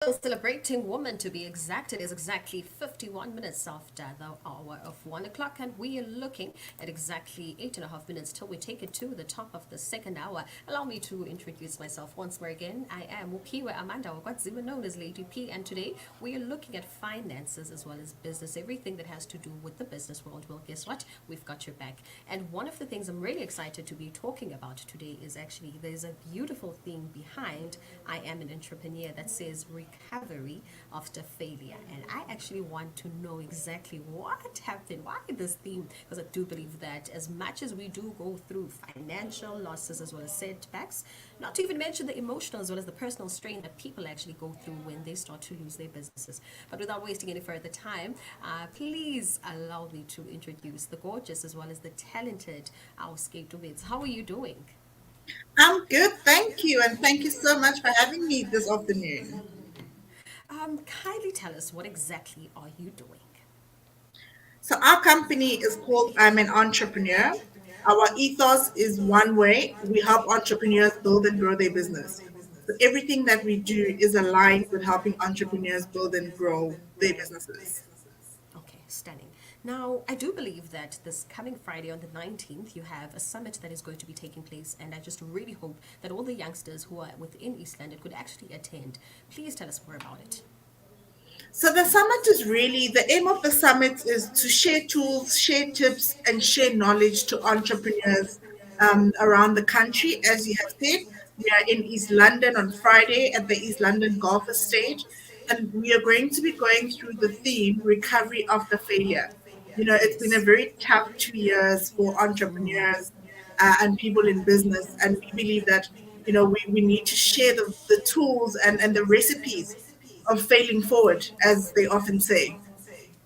Celebrating woman to be exact, it is exactly 51 minutes after the hour of 1 o'clock, and we are looking at exactly 8.5 minutes till we take it to the top of the second hour. Allow me to introduce myself once more again. I am Mukiwa Amanda, Wakwadziwa, known as Lady P, and today we are looking at finances as well as business, everything that has to do with the business world. Well, guess what? We've got your back. And one of the things I'm really excited to be talking about today is actually there's a beautiful theme behind I am an entrepreneur that says recovery after failure. And I actually want to know exactly what happened, why this theme, because I do believe that as much as we do go through financial losses as well as setbacks, not to even mention the emotional as well as the personal strain that people actually go through when they start to lose their businesses. But without wasting any further time, please allow me to introduce the gorgeous as well as the talented our KEITUMETSE. How are you doing? I'm good, thank you, and thank you so much for having me this afternoon. Kindly tell us what exactly are you doing? So, our company is called I'm an Entrepreneur. Our ethos is one way we help entrepreneurs build and grow their business. So, everything that we do is aligned with helping entrepreneurs build and grow their businesses. Okay, stunning. Now, I do believe that this coming Friday on the 19th, you have a summit that is going to be taking place, and I just really hope that all the youngsters who are within East London could actually attend. Please tell us more about it. So the summit is really the aim of the summit is to share tools, share tips, and share knowledge to entrepreneurs around the country. As you have said, we are in East London on Friday at the East London Golf Estate, and we are going to be going through the theme recovery after failure. You know, it's been a very tough 2 years for entrepreneurs and people in business, and we believe that we need to share the tools and the recipes of failing forward, as they often say.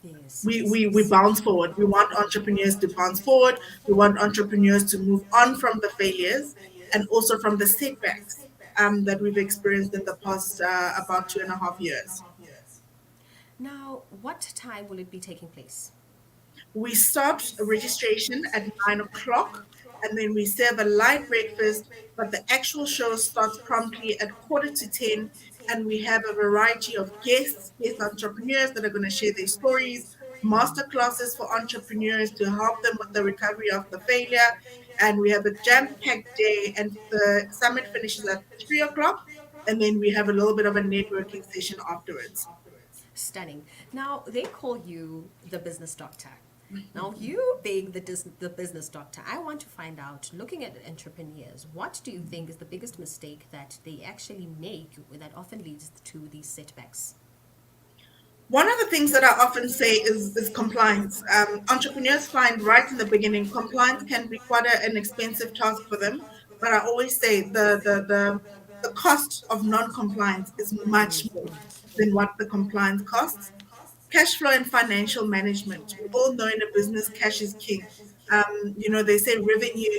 Yes, We, yes, we, we yes. bounce forward. We want entrepreneurs to bounce forward. We want entrepreneurs to move on from the failures and also from the setbacks that we've experienced in the past about 2.5 years. Now, what time will it be taking place? We start registration at 9 o'clock and then we serve a light breakfast, but the actual show starts promptly at quarter to 10. And we have a variety of guest entrepreneurs that are going to share their stories, master classes for entrepreneurs to help them with the recovery after failure. And we have a jam packed day, and the summit finishes at 3 o'clock. And then we have a little bit of a networking session afterwards. Stunning. Now, they call you the business doctor. Now, you being the business doctor, I want to find out, looking at entrepreneurs, what do you think is the biggest mistake that they actually make that often leads to these setbacks? One of the things that I often say is compliance. Entrepreneurs find right in the beginning compliance can be quite an expensive task for them, but I always say the cost of non-compliance is much more than what the compliance costs. Cash flow and financial management. We all know in a business, cash is king. They say revenue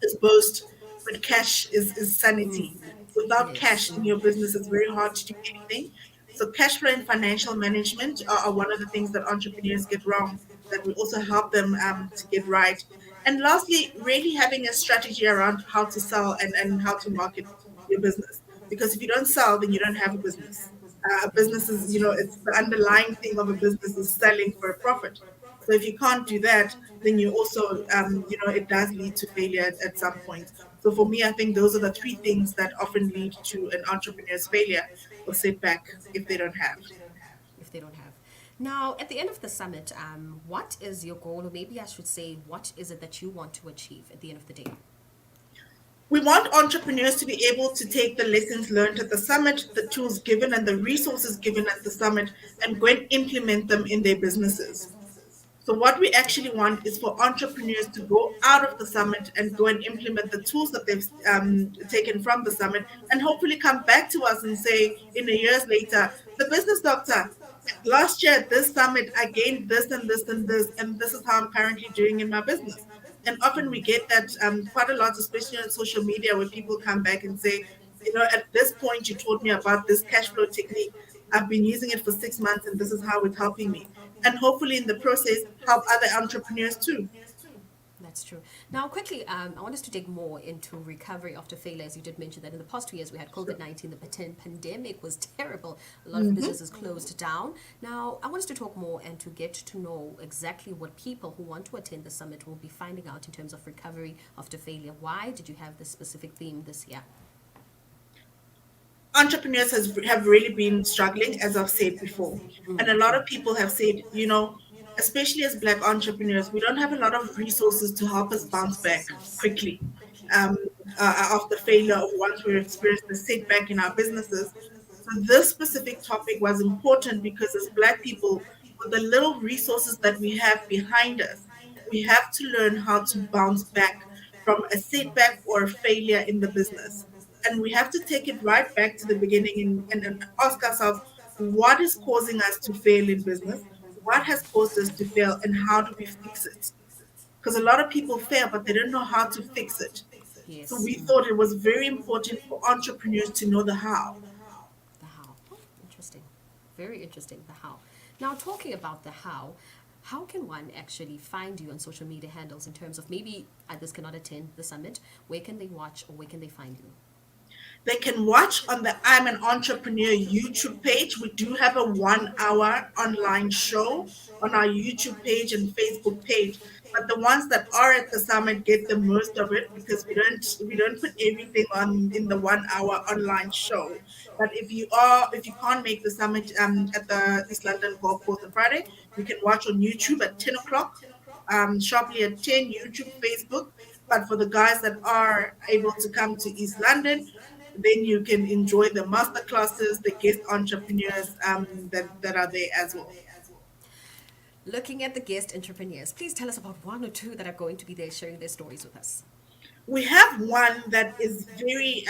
is boast, but cash is sanity. Without Yes. cash in your business, it's very hard to do anything. So, cash flow and financial management are one of the things that entrepreneurs get wrong, that we also help them to get right. And lastly, really having a strategy around how to sell and how to market your business. Because if you don't sell, then you don't have a business. A business is, it's the underlying thing of a business is selling for a profit. So if you can't do that, then you also, it does lead to failure at some point. So for me, I think those are the three things that often lead to an entrepreneur's failure or setback if they don't have. If they don't have. Now, at the end of the summit, what is your goal, or maybe I should say, what is it that you want to achieve at the end of the day? We want entrepreneurs to be able to take the lessons learned at the summit, the tools given, and the resources given at the summit, and go and implement them in their businesses. So, what we actually want is for entrepreneurs to go out of the summit and go and implement the tools that they've taken from the summit, and hopefully come back to us and say, in a years later, the business doctor, last year at this summit, I gained this and this and this, and this is how I'm currently doing in my business. And often we get that quite a lot, especially on social media, where people come back and say, at this point, you taught me about this cash flow technique. I've been using it for 6 months, and this is how it's helping me. And hopefully, in the process, help other entrepreneurs too. That's true. Now, quickly, I want us to dig more into recovery after failure. As you did mention that in the past 2 years we had Sure. COVID-19, the pandemic was terrible. A lot of Hmm. businesses closed down. Now, I want us to talk more and to get to know exactly what people who want to attend the summit will be finding out in terms of recovery after failure. Why did you have this specific theme this year? Entrepreneurs have really been struggling, as I've said before. And a lot of people have said, especially as Black entrepreneurs, we don't have a lot of resources to help us bounce back quickly um, after failure or once we've experienced a setback in our businesses. So this specific topic was important because as Black people, with the little resources that we have behind us, we have to learn how to bounce back from a setback or a failure in the business. And we have to take it right back to the beginning and ask ourselves, what is causing us to fail in business? What has caused us to fail, and how do we fix it? Because a lot of people fail, but they don't know how to fix it. So Yes. we thought it was very important for entrepreneurs to know the how. The how. Oh, interesting. Very interesting. The how. Now, talking about the how can one actually find you on social media handles in terms of maybe others cannot attend the summit? Where can they watch or where can they find you? They can watch on the I'm an Entrepreneur YouTube page. We do have a 1 hour online show on our YouTube page and Facebook page. But the ones that are at the summit get the most of it because we don't put everything on in the 1 hour online show. But if you can't make the summit at the East London Golf Course on Friday, you can watch on YouTube at 10 o'clock, sharply at 10, YouTube, Facebook. But for the guys that are able to come to East London, then you can enjoy the master classes, the guest entrepreneurs that are there as well. Looking at the guest entrepreneurs, please tell us about one or two that are going to be there sharing their stories with us. We have one that is very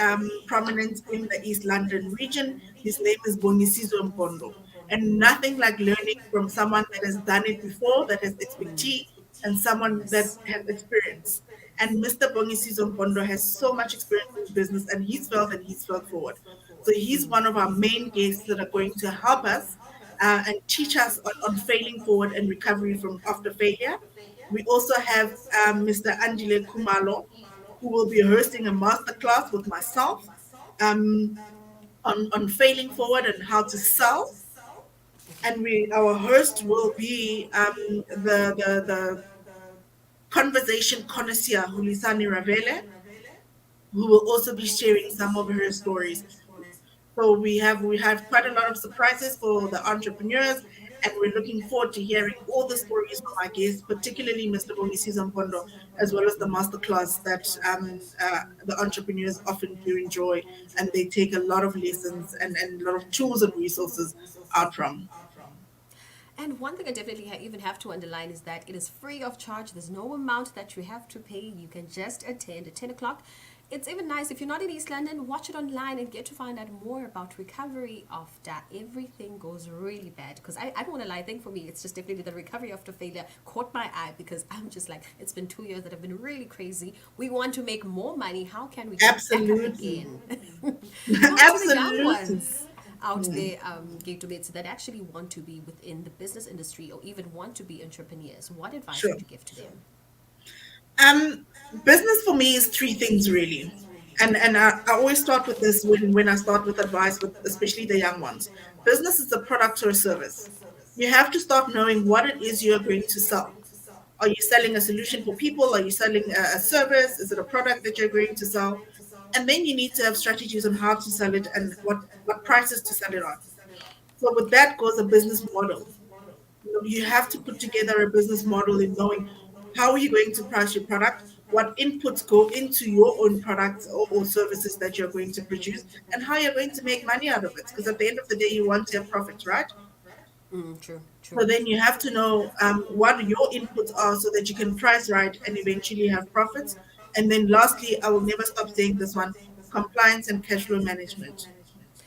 prominent in the East London region. His name is Bongisizo Mpondo. And nothing like learning from someone that has done it before, that has expertise, and someone that Yes. has experience. And Mr. Bongisizo Mpondo has so much experience in business, and he's felt forward. So he's one of our main guests that are going to help us and teach us on failing forward and recovery from after failure. We also have Mr. Angile Kumalo, who will be hosting a masterclass with myself um, on failing forward and how to sell. And our host will be the conversation connoisseur Hulisani Ravele, who will also be sharing some of her stories. So we have quite a lot of surprises for the entrepreneurs, and we're looking forward to hearing all the stories from our guests, particularly Mr. Bongisi Zampondo, as well as the masterclass that the entrepreneurs often do enjoy, and they take a lot of lessons and a lot of tools and resources out from. And one thing I definitely even have to underline is that it is free of charge. There's no amount that you have to pay. You can just attend at 10 o'clock. It's even nice if you're not in East London, watch it online and get to find out more about recovery after everything goes really bad. Because I don't want to lie, I think for me, it's just definitely the recovery after failure caught my eye because I'm just like, it's been 2 years that have been really crazy. We want to make more money. How can we get back up Absolutely. again? Now, to the young Absolutely. ones out there, KEITUMETSE, that actually want to be within the business industry or even want to be entrepreneurs, what advice Sure. would you give to them? Um, Business for me is three things really. And I always start with this when I start with advice with especially the young ones. Business is a product or a service. You have to start knowing what it is you're going to sell. Are you selling a solution for people? Are you selling a service? Is it a product that you're going to sell? And then you need to have strategies on how to sell it and what prices to sell it on. So with that goes a business model. You have to put together a business model in knowing how are you going to price your product, what inputs go into your own products or services that you're going to produce, and how you're going to make money out of it. Because at the end of the day, you want to have profits, right? True, true. So then you have to know what your inputs are so that you can price right and eventually have profits. And then lastly, I will never stop saying this one: compliance and cash flow management.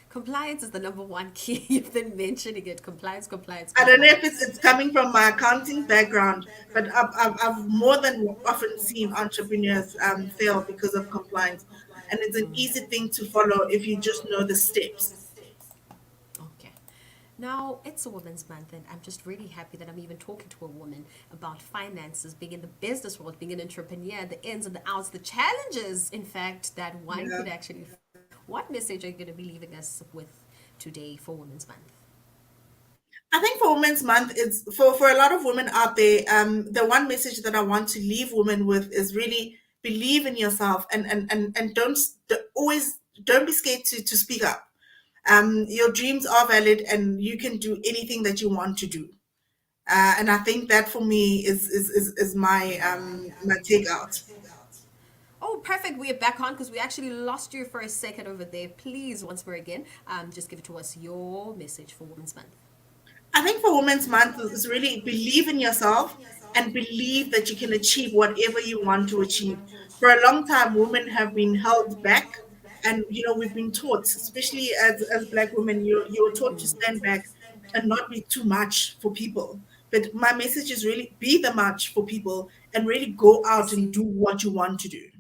Compliance is the number one key. You've been mentioning it. Compliance, compliance, I don't know if compliance. it's coming from my accounting background, but I've more than often seen entrepreneurs fail because of compliance. And it's an easy thing to follow if you just know the steps. Okay. Now, it's a Women's Month, and I'm just really happy that I'm even talking to a woman about finances, being in the business world, being an entrepreneur, the ins and the outs, the challenges, in fact, that one Yeah. could actually. What message are you going to be leaving us with today for Women's Month? I think for Women's Month, it's for a lot of women out there. The one message that I want to leave women with is really believe in yourself, and always don't be scared to speak up. Your dreams are valid, and you can do anything that you want to do. And I think that for me is my takeout. Oh, perfect. We are back on because we actually lost you for a second over there. Please, once more again, just give it to us your message for Women's Month. I think for Women's Month is really believe in yourself and believe that you can achieve whatever you want to achieve. For a long time, women have been held back, and we've been taught, especially as Black women, you're taught to stand back and not be too much for people. But my message is really be the much for people and really go out and See, do what you want to do.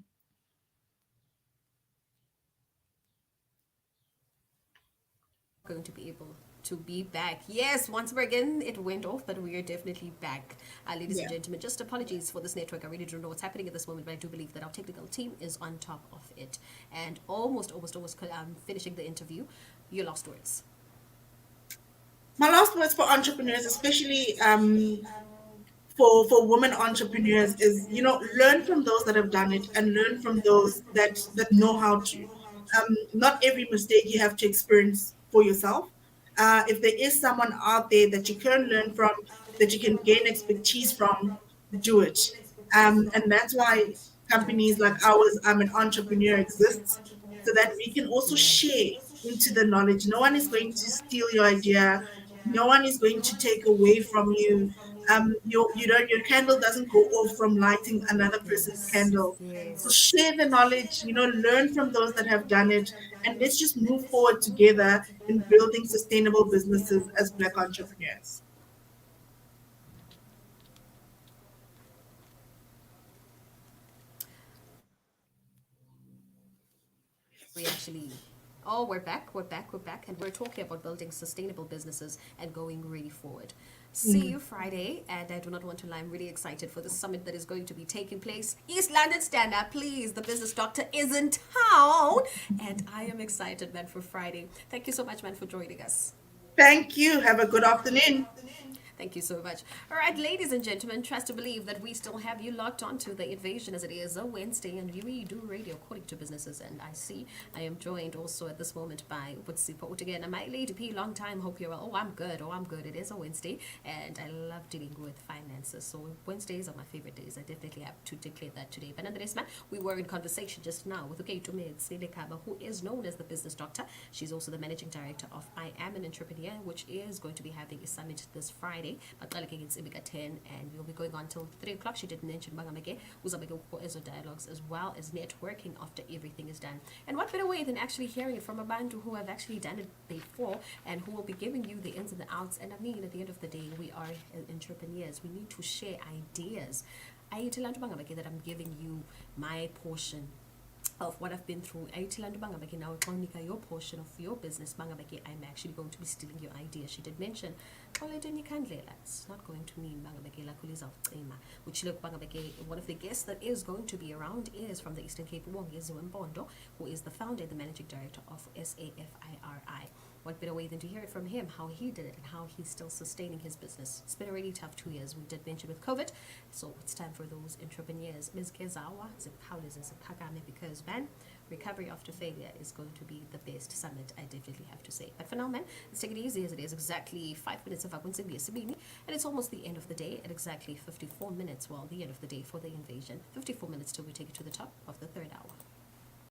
going to be able to be back. Yes, once more again, it went off, but we are definitely back. Ladies and Yeah. gentlemen, just apologies for this network. I really don't know what's happening at this moment, but I do believe that our technical team is on top of it. And almost finishing the interview. Your last words. My last words for entrepreneurs, especially for women entrepreneurs, is learn from those that have done it and learn from those that know how to. Not every mistake you have to experience for yourself. If there is someone out there that you can learn from, that you can gain expertise from, do it. And that's why companies like ours, I'm an entrepreneur, exists, so that we can also share into the knowledge. No one is going to steal your idea. No one is going to take away from you. Your candle doesn't go off from lighting another person's Yes. candle. So Yes. share the knowledge, learn from those that have done it, and let's just move forward together in building sustainable businesses as Black entrepreneurs. We actually, oh, we're back, and we're talking about building sustainable businesses and going really forward. See Mm. you Friday, and I do not want to lie, I'm really excited for the summit that is going to be taking place. East London, stand up, please. The business doctor is in town, and I am excited, man, for Friday. Thank you so much, man, for joining us. Thank you. Have a good afternoon. Thank you so much. All right, ladies and gentlemen, trust to believe that we still have you locked onto the invasion as it is a Wednesday, and we do radio according to businesses. And I see I am joined also at this moment by Support again. And my lady P, long time. Hope you're well. Oh, I'm good. Oh, I'm good. It is a Wednesday, and I love dealing with finances. So Wednesdays are my favorite days. I definitely have to declare that today. But nonetheless, man, we were in conversation just now with KEITUMETSE LEKABA, who is known as the business doctor. She's also the managing director of I Am an Entrepreneur, which is going to be having a summit this Friday. But it's at 10, and we'll be going on till 3 o'clock. She did mention Bangameke, Uzabeke Ezo dialogues, as well as networking after everything is done. And what better way than actually hearing it from a bantu who have actually done it before and who will be giving you the ins and the outs. And I mean, at the end of the day, we are entrepreneurs. We need to share ideas. I tell Bangameke that I'm giving you my portion of what I've been through. Ayithila Bangabeke now Monica, your portion of your business, Bangabeke, I'm actually going to be stealing your idea. She did mention, it's not going to mean Bangabeke Lakuliza Ema, which look Bangabeke, one of the guests that is going to be around is from the Eastern Cape Wongi Mbondo, who is the founder and the managing director of SAFIRI. What better way than to hear it from him, how he did it and how he's still sustaining his business. It's been a really tough 2 years. We did mention with COVID, so it's time for those entrepreneurs. Ms. Kezawa, because man, recovery after failure is going to be the best summit, I definitely have to say. But for now, man, let's take it easy as it is exactly 5 minutes of Sabini, and it's almost the end of the day at exactly 54 minutes, well, the end of the day for the invasion. 54 minutes till we take it to the top of the third hour.